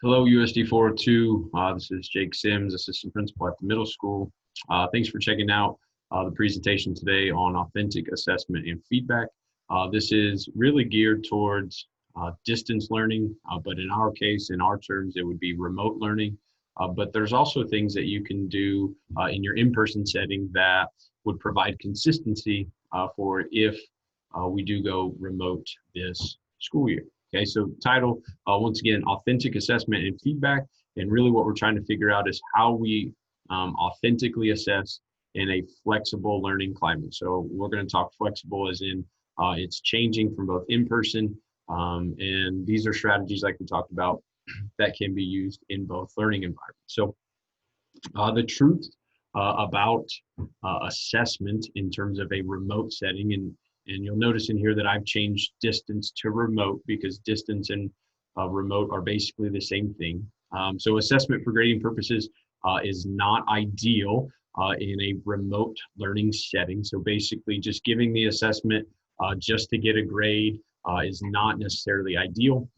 Hello, USD 402. This is Jake Sims, assistant principal at the middle school. Thanks for checking out the presentation today on authentic assessment and feedback. This is really geared towards distance learning, but in our case, in our terms, it would be remote learning. But there's also things that you can do in your in-person setting that would provide consistency for if we do go remote this school year. Okay, so title, once again, authentic assessment and feedback. And really what we're trying to figure out is how we authentically assess in a flexible learning climate. So we're going to talk flexible as in it's changing from both in-person and these are strategies like we talked about that can be used in both learning environments. So the truth about assessment in terms of a remote setting, and you'll notice in here that I've changed distance to remote because distance and remote are basically the same thing. So assessment for grading purposes is not ideal in a remote learning setting. So basically just giving the assessment just to get a grade is not necessarily ideal.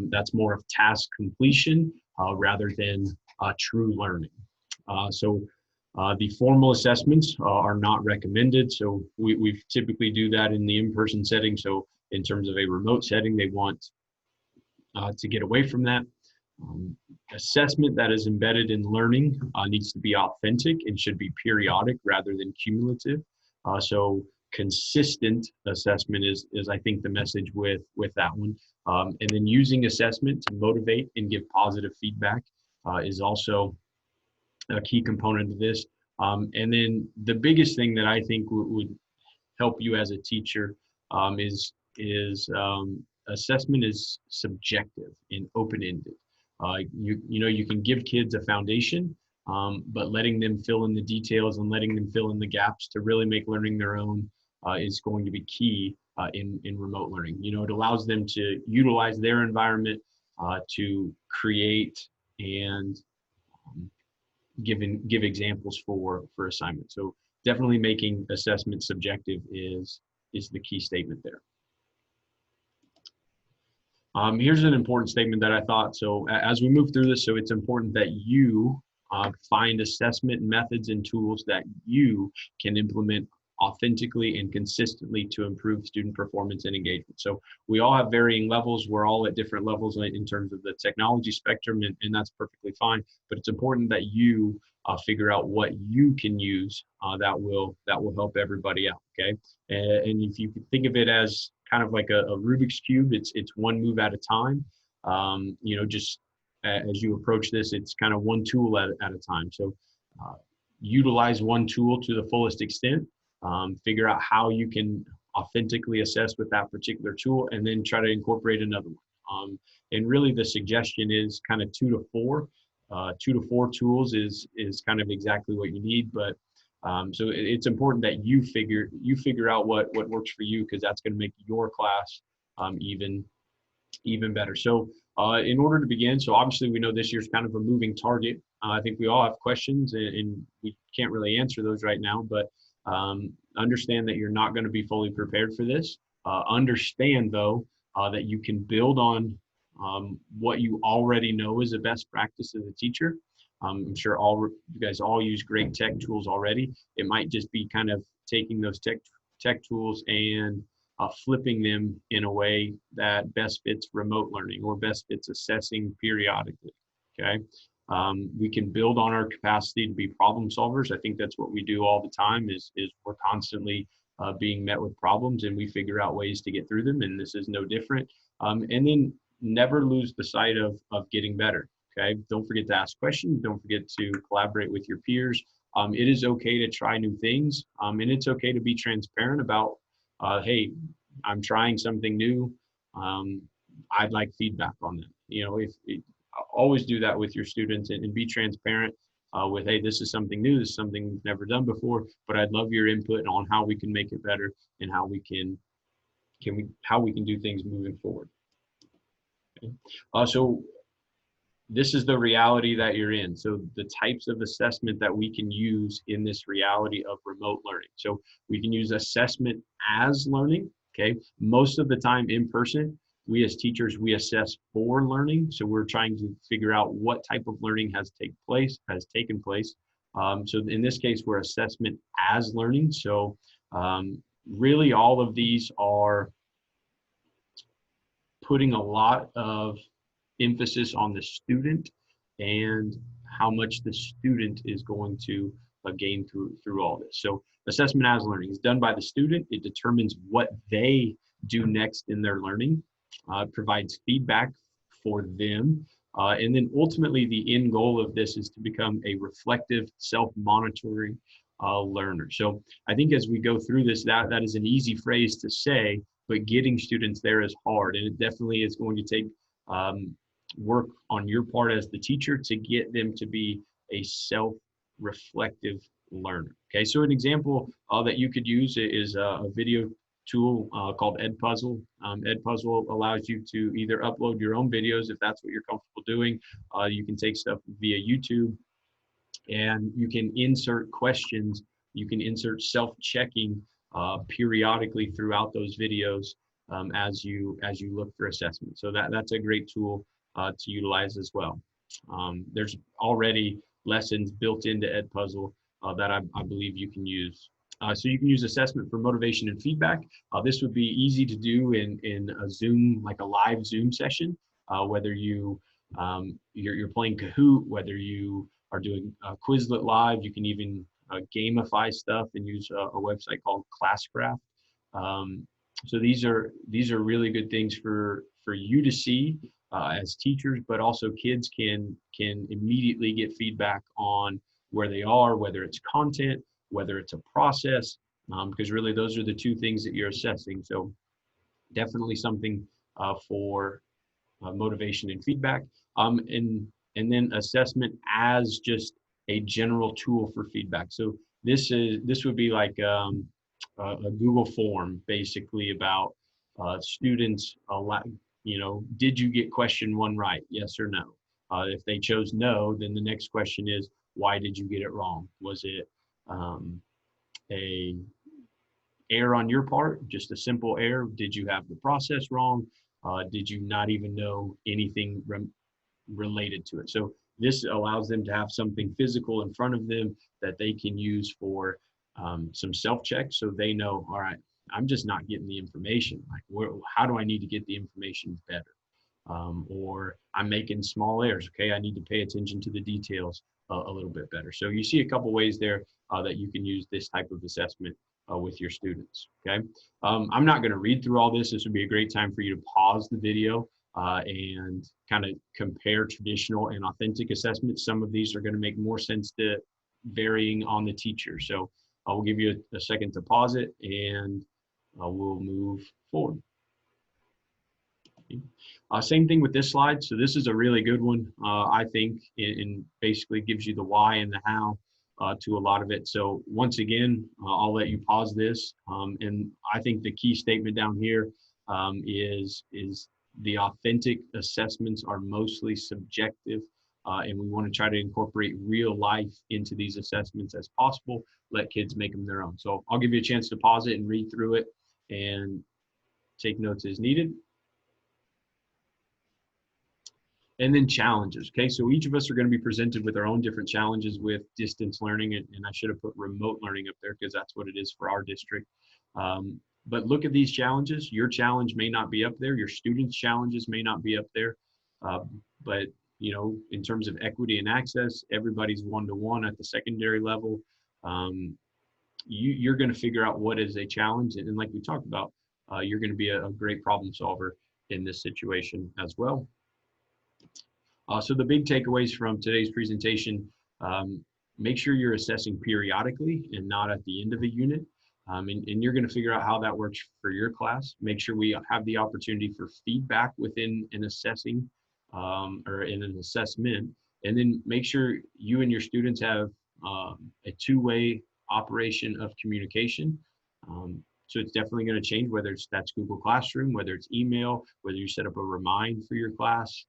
That's more of task completion rather than true learning. The formal assessments are not recommended. So we typically do that in the in-person setting. So in terms of a remote setting, they want to get away from that. Assessment that is embedded in learning needs to be authentic and should be periodic rather than cumulative. So consistent assessment is I think the message with that one. And then using assessment to motivate and give positive feedback is also a key component of this. And then the biggest thing that I think would help you as a teacher is assessment is subjective and open-ended. You can give kids a foundation, but letting them fill in the details and letting them fill in the gaps to really make learning their own is going to be key in remote learning. It allows them to utilize their environment to create and give examples for assignments. So definitely making assessment subjective is the key statement there. Here's an important statement that I thought. So as we move through this, so it's important that you find assessment methods and tools that you can implement authentically and consistently to improve student performance and engagement. So we all have varying levels. We're all at different levels in terms of the technology spectrum, and that's perfectly fine. But it's important that you figure out what you can use that will help everybody out. Okay, and if you could think of it as kind of like a Rubik's cube, it's one move at a time. Just as you approach this, it's kind of one tool at a time. So utilize one tool to the fullest extent. Figure out how you can authentically assess with that particular tool, and then try to incorporate another one. And really, the suggestion is kind of 2 to 4. 2 to 4 tools is kind of exactly what you need, but so it's important that you figure out what works for you, because that's going to make your class even better. So in order to begin, so obviously we know this year's kind of a moving target. I think we all have questions, and we can't really answer those right now, but understand that you're not going to be fully prepared for this. Understand, though, that you can build on what you already know is a best practice as a teacher. I'm sure you guys all use great tech tools already. It might just be kind of taking those tech tools and flipping them in a way that best fits remote learning or best fits assessing periodically. Okay. We can build on our capacity to be problem solvers. I think that's what we do all the time is we're constantly being met with problems, and we figure out ways to get through them. And this is no different. And then never lose the sight of getting better. Okay. Don't forget to ask questions. Don't forget to collaborate with your peers. It is okay to try new things. And it's okay to be transparent about, hey, I'm trying something new. I'd like feedback on that. If always do that with your students, and be transparent with, hey, this is something new, this is something we've never done before, but I'd love your input on how we can make it better and how we can do things moving forward. Okay. So this is the reality that you're in. So the types of assessment that we can use in this reality of remote learning. So we can use assessment as learning. Okay. Most of the time in person, we as teachers, we assess for learning. So we're trying to figure out what type of learning has taken place. So in this case, we're assessment as learning. So really all of these are putting a lot of emphasis on the student and how much the student is going to gain through all this. So assessment as learning is done by the student. It determines what they do next in their learning, provides feedback for them, and then ultimately the end goal of this is to become a reflective, self-monitoring learner. So I think as we go through this, that is an easy phrase to say, but getting students there is hard, and it definitely is going to take work on your part as the teacher to get them to be a self-reflective learner. Okay, so an example that you could use is a video tool called Edpuzzle. Edpuzzle allows you to either upload your own videos if that's what you're comfortable doing. You can take stuff via YouTube, and you can insert questions. You can insert self-checking periodically throughout those videos as you look for assessment. So that's a great tool to utilize as well. There's already lessons built into Edpuzzle that I believe you can use. So you can use assessment for motivation and feedback. This would be easy to do in a Zoom, like a live Zoom session, whether you're playing Kahoot, whether you are doing Quizlet Live. You can even gamify stuff and use a website called Classcraft. So these are really good things for you to see as teachers, but also kids can immediately get feedback on where they are, whether it's content, whether it's a process, because really those are the two things that you're assessing. So definitely something for motivation and feedback, and then assessment as just a general tool for feedback. So this would be like a Google form basically about students. Did you get question 1 right? Yes or no? If they chose no, then the next question is, why did you get it wrong? Was it a error on your part, just a simple error? Did you have the process wrong? Did you not even know anything related to it? So this allows them to have something physical in front of them that they can use for some self-check, so they know, all right, I'm just not getting the information. Like, how do I need to get the information better? Or I'm making small errors. Okay, I need to pay attention to the details a little bit better. So you see a couple ways there that you can use this type of assessment with your students. Okay, I'm not going to read through all this. This would be a great time for you to pause the video and kind of compare traditional and authentic assessments. Some of these are going to make more sense to varying on the teacher. So I will give you a second to pause it, and we'll move forward. Same thing with this slide. So this is a really good one, I think, and basically gives you the why and the how to a lot of it. So once again, I'll let you pause this. And I think the key statement down here is the authentic assessments are mostly subjective, and we want to try to incorporate real life into these assessments as possible. Let kids make them their own. So I'll give you a chance to pause it and read through it and take notes as needed. And then challenges. Okay, so each of us are going to be presented with our own different challenges with distance learning, and I should have put remote learning up there because that's what it is for our district. But look at these challenges. Your challenge may not be up there. Your students' challenges may not be up there. But in terms of equity and access, everybody's one-to-one at the secondary level. You're going to figure out what is a challenge, and like we talked about, you're going to be a great problem solver in this situation as well. So the big takeaways from today's presentation: make sure you're assessing periodically and not at the end of a unit. And you're going to figure out how that works for your class. Make sure we have the opportunity for feedback within an assessing or in an assessment. And then make sure you and your students have a two-way operation of communication. So it's definitely going to change, whether that's Google Classroom, whether it's email, whether you set up a remind for your class.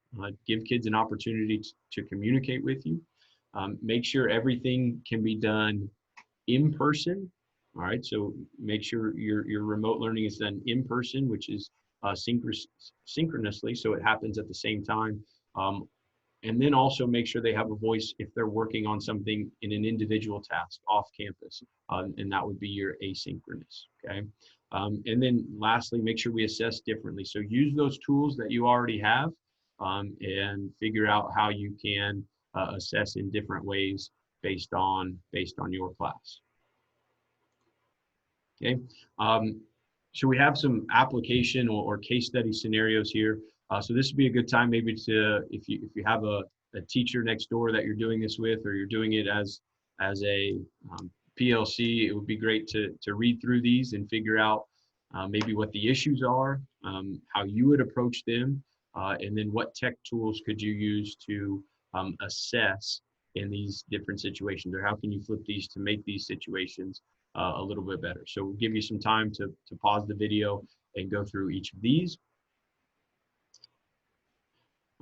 Give kids an opportunity to communicate with you. Make sure everything can be done in person. All right, so make sure your remote learning is done in person, which is synchronously, so it happens at the same time. And then also make sure they have a voice if they're working on something in an individual task off campus, and that would be your asynchronous, okay? And then lastly, make sure we assess differently. So use those tools that you already have, and figure out how you can assess in different ways based on your class. Okay. So we have some application or case study scenarios here. So this would be a good time maybe to, if you have a teacher next door that you're doing this with, or you're doing it as a PLC, it would be great to read through these and figure out maybe what the issues are, how you would approach them, and then what tech tools could you use to assess in these different situations, or how can you flip these to make these situations a little bit better. So we'll give you some time to pause the video and go through each of these.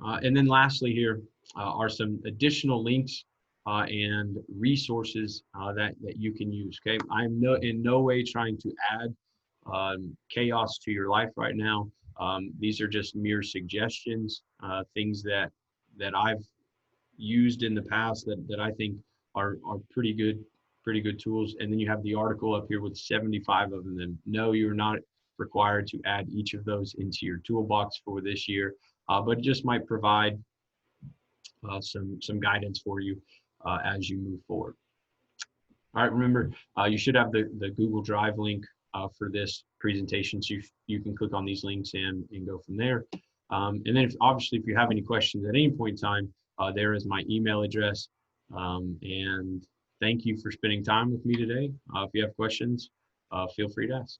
And then lastly here are some additional links and resources that you can use. Okay, I'm in no way trying to add chaos to your life right now. These are just mere suggestions, things that I've used in the past that I think are pretty good tools. And then you have the article up here with 75 of them. No, you're not required to add each of those into your toolbox for this year, but it just might provide some guidance for you as you move forward. All right, remember, you should have the Google Drive link for this presentation, so you can click on these links and go from there. And then obviously, if you have any questions at any point in time, there is my email address. And thank you for spending time with me today. If you have questions, feel free to ask.